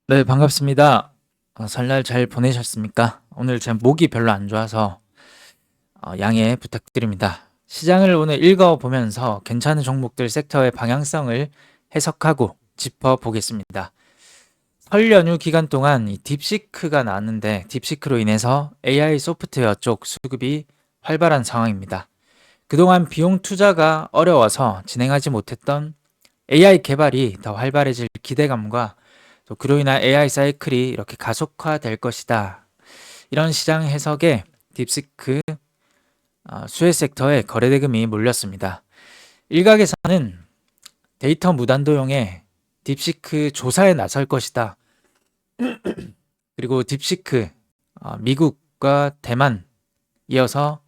네, 반갑습니다. 설날 잘 보내셨습니까? 오늘 제 목이 별로 안 좋아서 양해 부탁드립니다. 시장을 오늘 읽어보면서 괜찮은 종목들 섹터의 방향성을 해석하고 짚어보겠습니다. 설 연휴 기간 동안 이 딥시크가 나왔는데 딥시크로 인해서 AI 소프트웨어 쪽 수급이 활발한 상황입니다. 그동안 비용 투자가 어려워서 진행하지 못했던 AI 개발이 더 활발해질 기대감과 또 그로 인한 AI 사이클이 이렇게 가속화될 것이다. 이런 시장 해석에 딥시크 수혜 섹터에 거래 대금이 몰렸습니다. 일각에서는 데이터 무단도용에 딥시크 조사에 나설 것이다. 그리고 딥시크 미국과 대만 이어서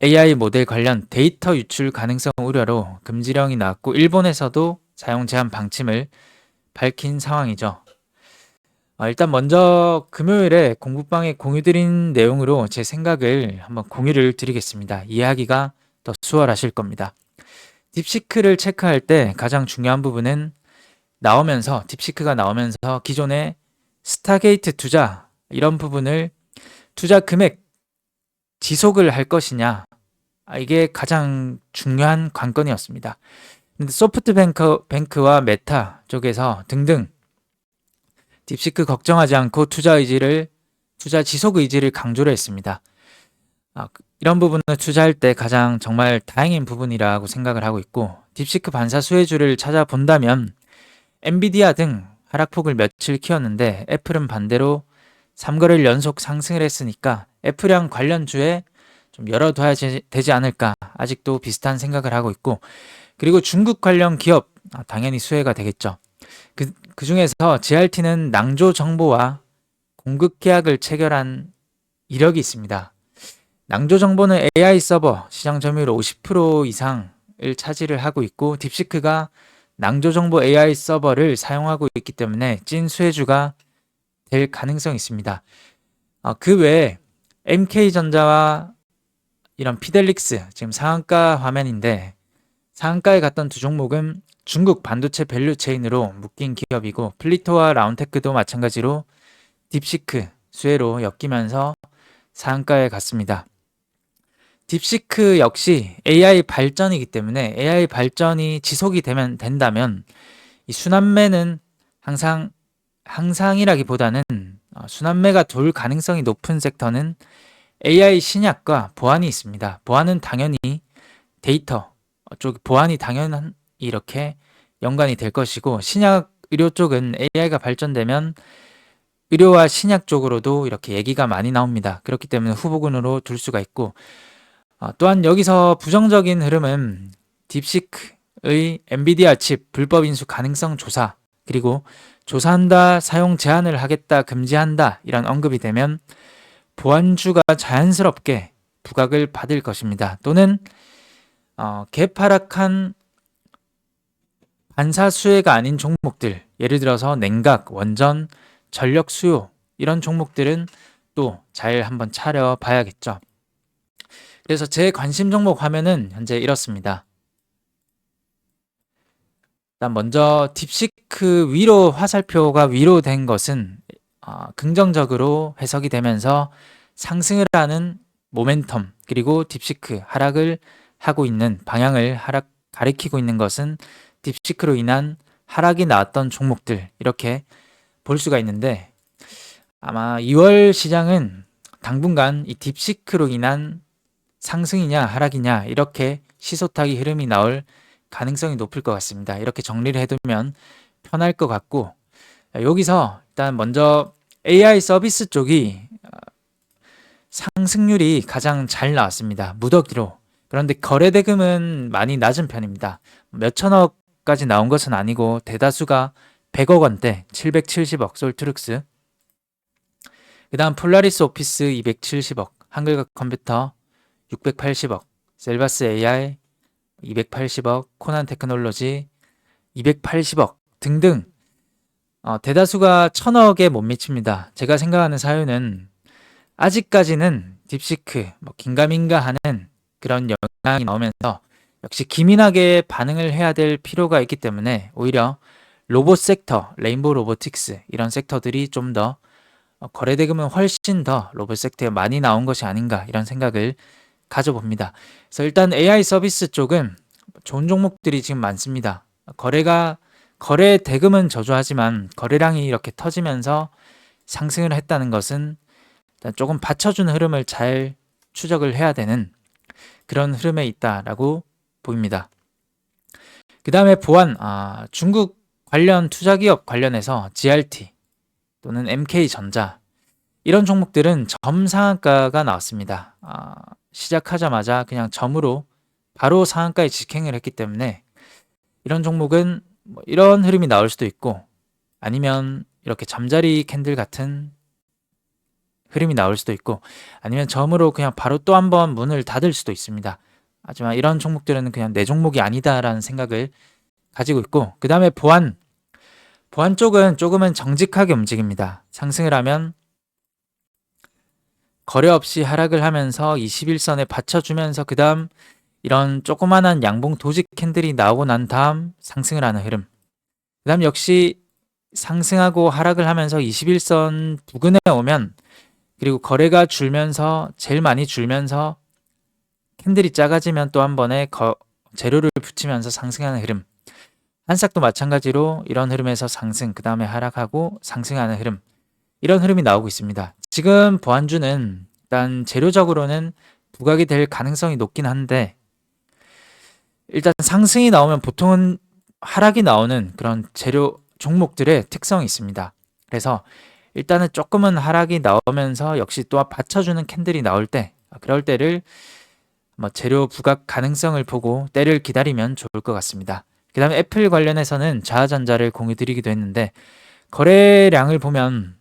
AI 모델 관련 데이터 유출 가능성 우려로 금지령이 나왔고 일본에서도 사용 제한 방침을 밝힌 상황이죠. 일단 먼저 금요일에 공부방에 공유드린 내용으로 제 생각을 한번 공유를 드리겠습니다. 이해하기가 더 수월하실 겁니다. 딥시크를 체크할 때 가장 중요한 부분은 딥시크가 나오면서 기존의 스타게이트 투자, 이런 부분을 투자 금액 지속을 할 것이냐, 이게 가장 중요한 관건이었습니다. 근데 소프트뱅크와 메타 쪽에서 등등 딥시크 걱정하지 않고 투자 지속 의지를 강조를 했습니다. 이런 부분은 투자할 때 가장 정말 다행인 부분이라고 생각을 하고 있고, 딥시크 반사 수혜주를 찾아본다면 엔비디아 등 하락폭을 며칠 키웠는데 애플은 반대로 3거래일 연속 상승을 했으니까 애플이랑 관련주에 좀 열어둬야 되지 않을까, 아직도 비슷한 생각을 하고 있고, 그리고 중국 관련 기업 당연히 수혜가 되겠죠. 그 중에서 GRT는 낭조 정보와 공급 계약을 체결한 이력이 있습니다. 낭조 정보는 AI 서버 시장 점유율 50% 이상을 차지를 하고 있고, 딥시크가 낭조 정보 AI 서버를 사용하고 있기 때문에 찐 수혜주가 될 가능성이 있습니다. 그 외에 MK전자와 이런 피델릭스, 지금 상한가 화면인데 상한가에 갔던 두 종목은 중국 반도체 밸류체인으로 묶인 기업이고, 플리토와 라운테크도 마찬가지로 딥시크 수혜로 엮이면서 상한가에 갔습니다. 딥시크 역시 AI 발전이기 때문에 AI 발전이 지속이 된다면 이 순환매는 항상이라기보다는 순환매가 돌 가능성이 높은 섹터는 AI 신약과 보안이 있습니다. 보안은 당연히 데이터 쪽 보안이 당연한 이렇게 연관이 될 것이고, 신약 의료 쪽은 AI가 발전되면 의료와 신약 쪽으로도 이렇게 얘기가 많이 나옵니다. 그렇기 때문에 후보군으로 둘 수가 있고, 또한 여기서 부정적인 흐름은 딥시크의 엔비디아 칩 불법 인수 가능성 조사, 그리고 조사한다, 사용 제한을 하겠다, 금지한다, 이런 언급이 되면 보안주가 자연스럽게 부각을 받을 것입니다. 또는 개파락한 반사 수혜가 아닌 종목들, 예를 들어서 냉각, 원전, 전력 수요, 이런 종목들은 또 잘 한번 차려봐야겠죠. 그래서 제 관심 종목 화면은 현재 이렇습니다. 일단 먼저 딥시크 위로 화살표가 위로 된 것은 긍정적으로 해석이 되면서 상승을 하는 모멘텀, 그리고 딥시크 하락을 하고 있는 방향을 가리키고 있는 것은 딥시크로 인한 하락이 나왔던 종목들, 이렇게 볼 수가 있는데, 아마 2월 시장은 당분간 이 딥시크로 인한 상승이냐 하락이냐 이렇게 시소타기 흐름이 나올 가능성이 높을 것 같습니다. 이렇게 정리를 해두면 편할 것 같고, 여기서 일단 먼저 AI 서비스 쪽이 상승률이 가장 잘 나왔습니다. 무더기로. 그런데 거래 대금은 많이 낮은 편입니다. 몇 천억까지 나온 것은 아니고 대다수가 100억 원대, 770억 솔트룩스. 그 다음 폴라리스 오피스 270억, 한글과 컴퓨터 680억, 셀바스 AI 280억, 코난 테크놀로지 280억 등등, 대다수가 1000억에 못 미칩니다. 제가 생각하는 사유는 아직까지는 딥시크 긴가민가 하는 그런 영향이 나오면서 역시 기민하게 반응을 해야 될 필요가 있기 때문에 오히려 로봇 섹터, 레인보우 로보틱스 이런 섹터들이 좀 더 거래 대금은 훨씬 더 로봇 섹터에 많이 나온 것이 아닌가 이런 생각을 가져봅니다. 그래서 일단 AI 서비스 쪽은 좋은 종목들이 지금 많습니다. 거래 대금은 저조하지만 거래량이 이렇게 터지면서 상승을 했다는 것은 일단 조금 받쳐주는 흐름을 잘 추적을 해야 되는 그런 흐름에 있다라고 보입니다. 그 다음에 중국 관련 투자기업 관련해서 GRT 또는 MK전자 이런 종목들은 점 상한가가 나왔습니다. 시작하자마자 그냥 점으로 바로 상한가에 직행을 했기 때문에 이런 종목은 뭐 이런 흐름이 나올 수도 있고 아니면 이렇게 잠자리 캔들 같은 흐름이 나올 수도 있고 아니면 점으로 그냥 바로 또 한번 문을 닫을 수도 있습니다. 하지만 이런 종목들은 그냥 내 종목이 아니다라는 생각을 가지고 있고 그 다음에 보안 쪽은 조금은 정직하게 움직입니다. 상승을 하면 거래 없이 하락을 하면서 21선에 받쳐주면서 그 다음 이런 조그만한 양봉 도직 캔들이 나오고 난 다음 상승을 하는 흐름 그 다음 역시 상승하고 하락을 하면서 21선 부근에 오면 그리고 거래가 줄면서 제일 많이 줄면서 캔들이 작아지면 또 한 번에 재료를 붙이면서 상승하는 흐름 한싹도 마찬가지로 이런 흐름에서 상승 그 다음에 하락하고 상승하는 흐름 이런 흐름이 나오고 있습니다. 지금 보안주는 일단 재료적으로는 부각이 될 가능성이 높긴 한데 일단 상승이 나오면 보통은 하락이 나오는 그런 재료 종목들의 특성이 있습니다. 그래서 일단은 조금은 하락이 나오면서 역시 또 받쳐주는 캔들이 나올 때 그럴 때를 재료 부각 가능성을 보고 때를 기다리면 좋을 것 같습니다. 그 다음에 애플 관련해서는 자화전자를 공유 드리기도 했는데 거래량을 보면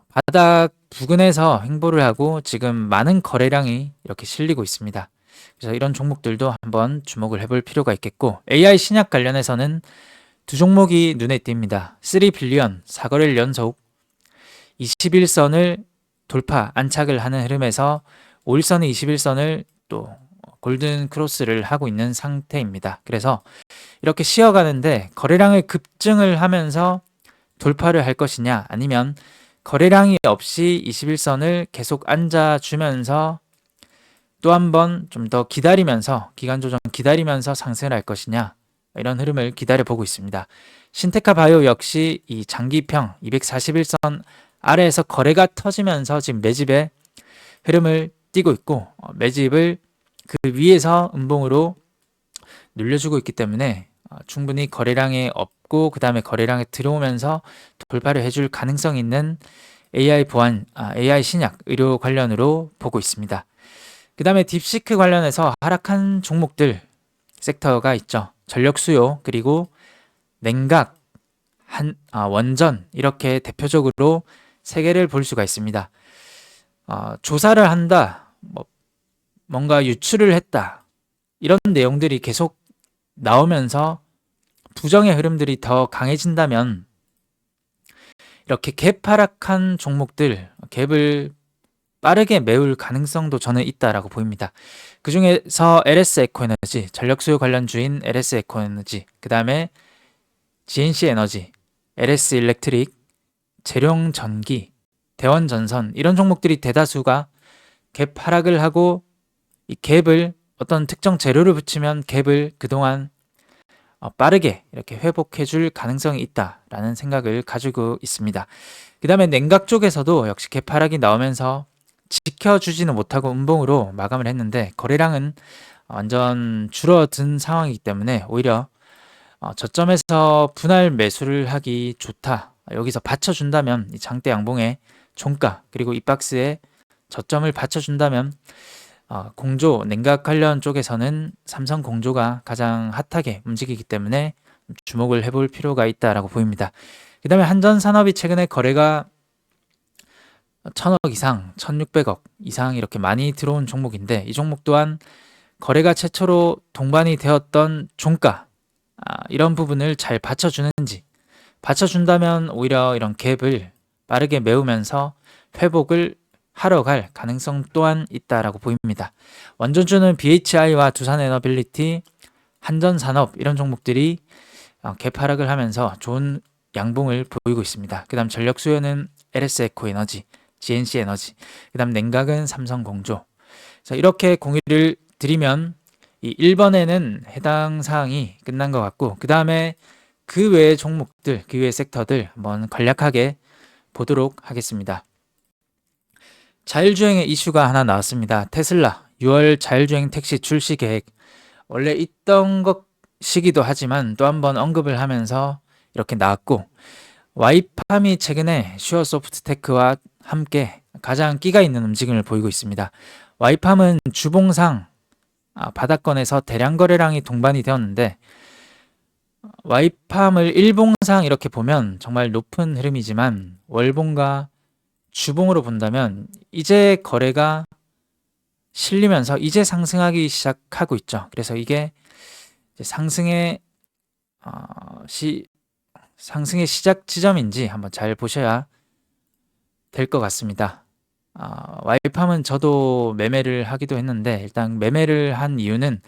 바닥 부근에서 횡보를 하고 지금 많은 거래량이 이렇게 실리고 있습니다. 그래서 이런 종목들도 한번 주목을 해볼 필요가 있겠고 AI 신약 관련해서는 두 종목이 눈에 띕니다. 3빌리언 4거래일 연속 21선을 돌파 안착을 하는 흐름에서 5일선의 21선을 또 골든 크로스를 하고 있는 상태입니다. 그래서 이렇게 쉬어가는데 거래량을 급증을 하면서 돌파를 할 것이냐 아니면 거래량이 없이 21선을 계속 앉아주면서 또 한 번 좀 더 기다리면서 기간 조정 기다리면서 상승을 할 것이냐 이런 흐름을 기다려 보고 있습니다. 신테카 바이오 역시 이 장기평 241선 아래에서 거래가 터지면서 지금 매집의 흐름을 띄고 있고 매집을 그 위에서 음봉으로 눌려주고 있기 때문에 충분히 거래량이 없고 그 다음에 거래량이 들어오면서 돌파를 해줄 가능성이 있는 AI 신약 의료 관련으로 보고 있습니다. 그 다음에 딥시크 관련해서 하락한 종목들 섹터가 있죠. 전력 수요 그리고 냉각, 원전 이렇게 대표적으로 세 개를 볼 수가 있습니다. 조사를 한다, 뭔가 유출을 했다 이런 내용들이 계속 나오면서 부정의 흐름들이 더 강해진다면 이렇게 갭 하락한 종목들 갭을 빠르게 메울 가능성도 저는 있다라고 보입니다. 그 중에서 LS 에코에너지, 전력수요 관련주인 LS 에코에너지, 그 다음에 GNC 에너지, LS 일렉트릭, 재룡전기, 대원전선 이런 종목들이 대다수가 갭 하락을 하고 이 갭을 어떤 특정 재료를 붙이면 갭을 그동안 빠르게 이렇게 회복해 줄 가능성이 있다라는 생각을 가지고 있습니다. 그 다음에 냉각 쪽에서도 역시 갭 하락이 나오면서 지켜주지는 못하고 음봉으로 마감을 했는데 거래량은 완전 줄어든 상황이기 때문에 오히려 저점에서 분할 매수를 하기 좋다. 여기서 받쳐준다면 이 장대 양봉의 종가 그리고 이 박스의 저점을 받쳐준다면 공조 냉각 관련 쪽에서는 삼성 공조가 가장 핫하게 움직이기 때문에 주목을 해볼 필요가 있다라고 보입니다. 그 다음에 한전산업이 최근에 거래가 1000억 이상, 1600억 이상 이렇게 많이 들어온 종목인데 이 종목 또한 거래가 최초로 동반이 되었던 종가 이런 부분을 잘 받쳐주는지 받쳐준다면 오히려 이런 갭을 빠르게 메우면서 회복을 하러 갈 가능성 또한 있다라고 보입니다. 원전주는 BHI와 두산에너빌리티, 한전산업 이런 종목들이 갭 하락을 하면서 좋은 양봉을 보이고 있습니다. 그 다음 전력 수요는 LS 에코 에너지, GNC 에너지, 그 다음 냉각은 삼성공조. 자, 이렇게 공유를 드리면 이 1번에는 해당 사항이 끝난 것 같고, 그 다음에 그 외의 종목들, 그 외의 섹터들 한번 간략하게 보도록 하겠습니다. 자율주행의 이슈가 하나 나왔습니다. 테슬라 6월 자율주행 택시 출시 계획. 원래 있던 것이기도 하지만 또 한 번 언급을 하면서 이렇게 나왔고, 와이팜이 최근에 슈어소프트테크와 함께 가장 끼가 있는 움직임을 보이고 있습니다. 와이팜은 주봉상 바닥권에서 대량 거래량이 동반이 되었는데, 와이팜을 일봉상 이렇게 보면 정말 높은 흐름이지만 월봉과 주봉으로 본다면 이제 거래가 실리면서 이제 상승하기 시작하고 있죠. 그래서 이게 이제 상승의 시작 지점인지 한번 잘 보셔야 될 것 같습니다. 와이팜은 저도 매매를 하기도 했는데, 일단 매매를 한 이유는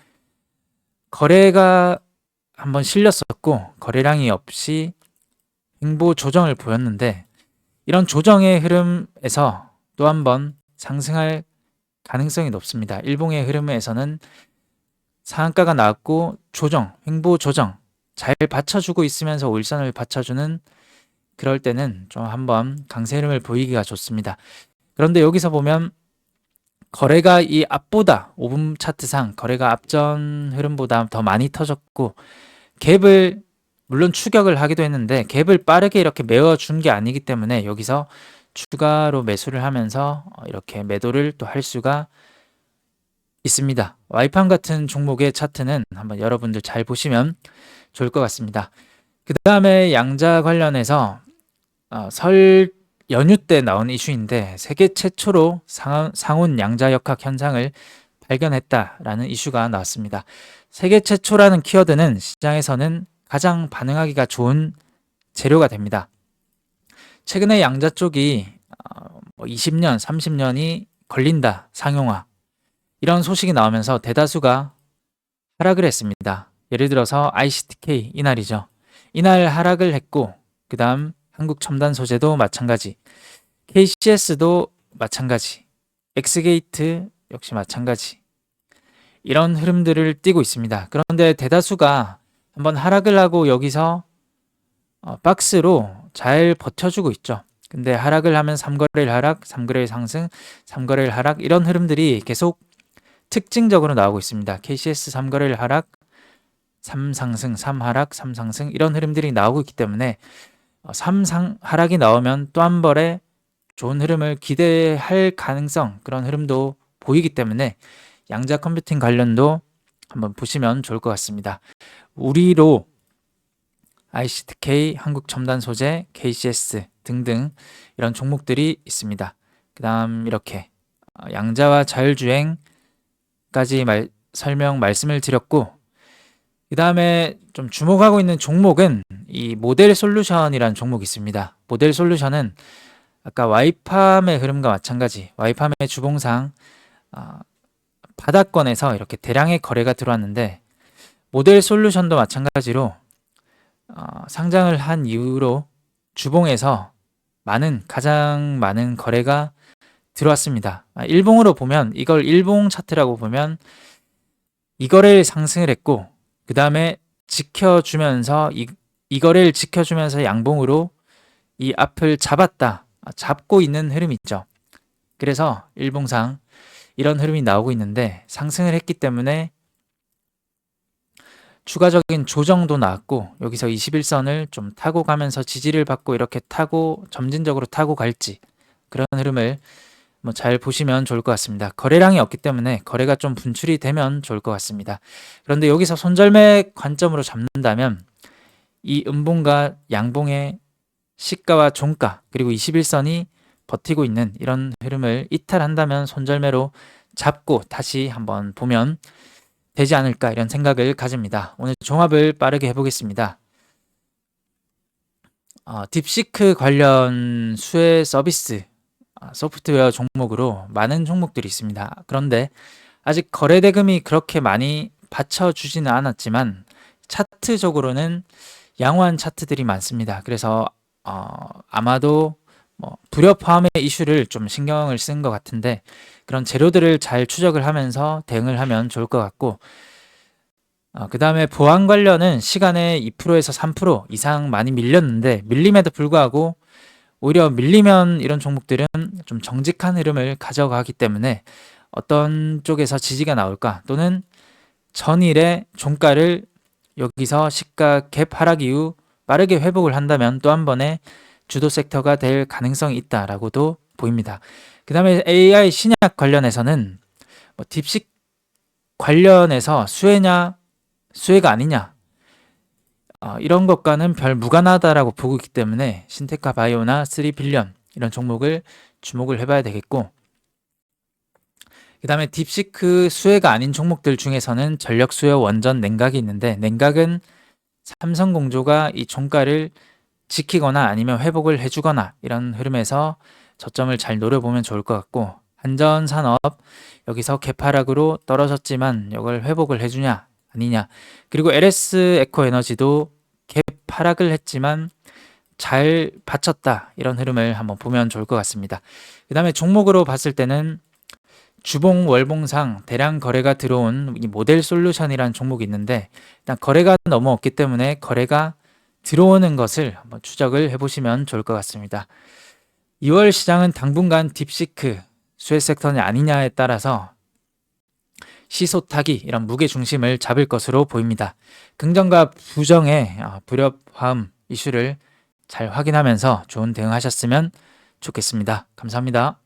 거래가 한번 실렸었고 거래량이 없이 횡보 조정을 보였는데, 이런 조정의 흐름에서 또 한 번 상승할 가능성이 높습니다. 일봉의 흐름에서는 상한가가 나왔고 조정, 횡보 조정 잘 받쳐주고 있으면서 울선을 받쳐주는, 그럴 때는 좀 한번 강세 흐름을 보이기가 좋습니다. 그런데 여기서 보면 거래가 이 앞보다 5분 차트상 거래가 앞전 흐름보다 더 많이 터졌고, 갭을 물론 추격을 하기도 했는데 갭을 빠르게 이렇게 메워준 게 아니기 때문에 여기서 추가로 매수를 하면서 이렇게 매도를 또 할 수가 있습니다. 와이팜 같은 종목의 차트는 한번 여러분들 잘 보시면 좋을 것 같습니다. 그 다음에 양자 관련해서 설 연휴 때 나온 이슈인데, 세계 최초로 상온 양자 역학 현상을 발견했다라는 이슈가 나왔습니다. 세계 최초라는 키워드는 시장에서는 가장 반응하기가 좋은 재료가 됩니다. 최근에 양자 쪽이 20년, 30년이 걸린다, 상용화, 이런 소식이 나오면서 대다수가 하락을 했습니다. 예를 들어서 ICTK 이날이죠. 이날 하락을 했고, 그 다음 한국첨단소재도 마찬가지, KCS도 마찬가지, 엑스게이트 역시 마찬가지, 이런 흐름들을 띠고 있습니다. 그런데 대다수가 한번 하락을 하고 여기서 박스로 잘 버텨주고 있죠. 근데 하락을 하면 3거래일 하락, 3거래일 상승, 3거래일 하락, 이런 흐름들이 계속 특징적으로 나오고 있습니다. KCS 3거래일 하락, 3상승, 3하락, 3상승, 이런 흐름들이 나오고 있기 때문에 3하락이 나오면 또 한 번에 좋은 흐름을 기대할 가능성, 그런 흐름도 보이기 때문에 양자 컴퓨팅 관련도 한번 보시면 좋을 것 같습니다. 우리로 ICTK, 한국첨단소재, KCS 등등 이런 종목들이 있습니다. 그 다음 이렇게 양자와 자율주행까지 말씀을 드렸고, 그 다음에 좀 주목하고 있는 종목은 이 모델 솔루션이라는 종목이 있습니다. 모델 솔루션은 아까 와이팜의 흐름과 마찬가지, 와이팜의 주봉상 바닥권에서 이렇게 대량의 거래가 들어왔는데, 모델 솔루션도 마찬가지로 상장을 한 이후로 주봉에서 가장 많은 거래가 들어왔습니다. 일봉으로 보면, 이걸 일봉 차트라고 보면 이 거래를 상승을 했고, 그 다음에 지켜주면서 이 거래를 지켜주면서 양봉으로 이 앞을 잡고 있는 흐름이 있죠. 그래서 일봉상 이런 흐름이 나오고 있는데, 상승을 했기 때문에 추가적인 조정도 나왔고, 여기서 21선을 좀 타고 가면서 지지를 받고 이렇게 타고 점진적으로 타고 갈지, 그런 흐름을 잘 보시면 좋을 것 같습니다. 거래량이 없기 때문에 거래가 좀 분출이 되면 좋을 것 같습니다. 그런데 여기서 손절매 관점으로 잡는다면 이 음봉과 양봉의 시가와 종가, 그리고 21선이 버티고 있는 이런 흐름을 이탈한다면 손절매로 잡고 다시 한번 보면 되지 않을까, 이런 생각을 가집니다. 오늘 종합을 빠르게 해보겠습니다. 딥시크 관련 수혜 서비스 소프트웨어 종목으로 많은 종목들이 있습니다. 그런데 아직 거래 대금이 그렇게 많이 받쳐주지는 않았지만 차트적으로는 양호한 차트들이 많습니다. 그래서 아마도 뭐 불협화음의 이슈를 좀 신경을 쓴 것 같은데 그런 재료들을 잘 추적을 하면서 대응을 하면 좋을 것 같고 그 다음에 보안 관련은 시간에 2%에서 3% 이상 많이 밀렸는데 밀림에도 불구하고 오히려 밀리면 이런 종목들은 좀 정직한 흐름을 가져가기 때문에 어떤 쪽에서 지지가 나올까 또는 전일의 종가를 여기서 시가 갭 하락 이후 빠르게 회복을 한다면 또 한 번의 주도 섹터가 될 가능성이 있다라고도 보입니다. 그 다음에 AI 신약 관련해서는 뭐 딥식 관련해서 수혜가 아니냐 이런 것과는 별 무관하다라고 보고 있기 때문에 신테카 바이오나 3빌리언 이런 종목을 주목을 해봐야 되겠고 그 다음에 딥시크 수혜가 아닌 종목들 중에서는 전력 수요 원전 냉각이 있는데 냉각은 삼성공조가 이 종가를 지키거나 아니면 회복을 해주거나 이런 흐름에서 저점을 잘 노려보면 좋을 것 같고 한전산업 여기서 개파락으로 떨어졌지만 이걸 회복을 해주냐 아니냐 그리고 LS 에코에너지도 개파락을 했지만 잘 받쳤다 이런 흐름을 한번 보면 좋을 것 같습니다. 그 다음에 종목으로 봤을 때는 주봉 월봉상 대량 거래가 들어온 이 모델 솔루션이라는 종목이 있는데 일단 거래가 너무 없기 때문에 거래가 들어오는 것을 한번 추적을 해보시면 좋을 것 같습니다. 2월 시장은 당분간 딥시크 수혜 섹터냐 아니냐에 따라서 시소타기 이런 무게 중심을 잡을 것으로 보입니다. 긍정과 부정의 불협화음 이슈를 잘 확인하면서 좋은 대응하셨으면 좋겠습니다. 감사합니다.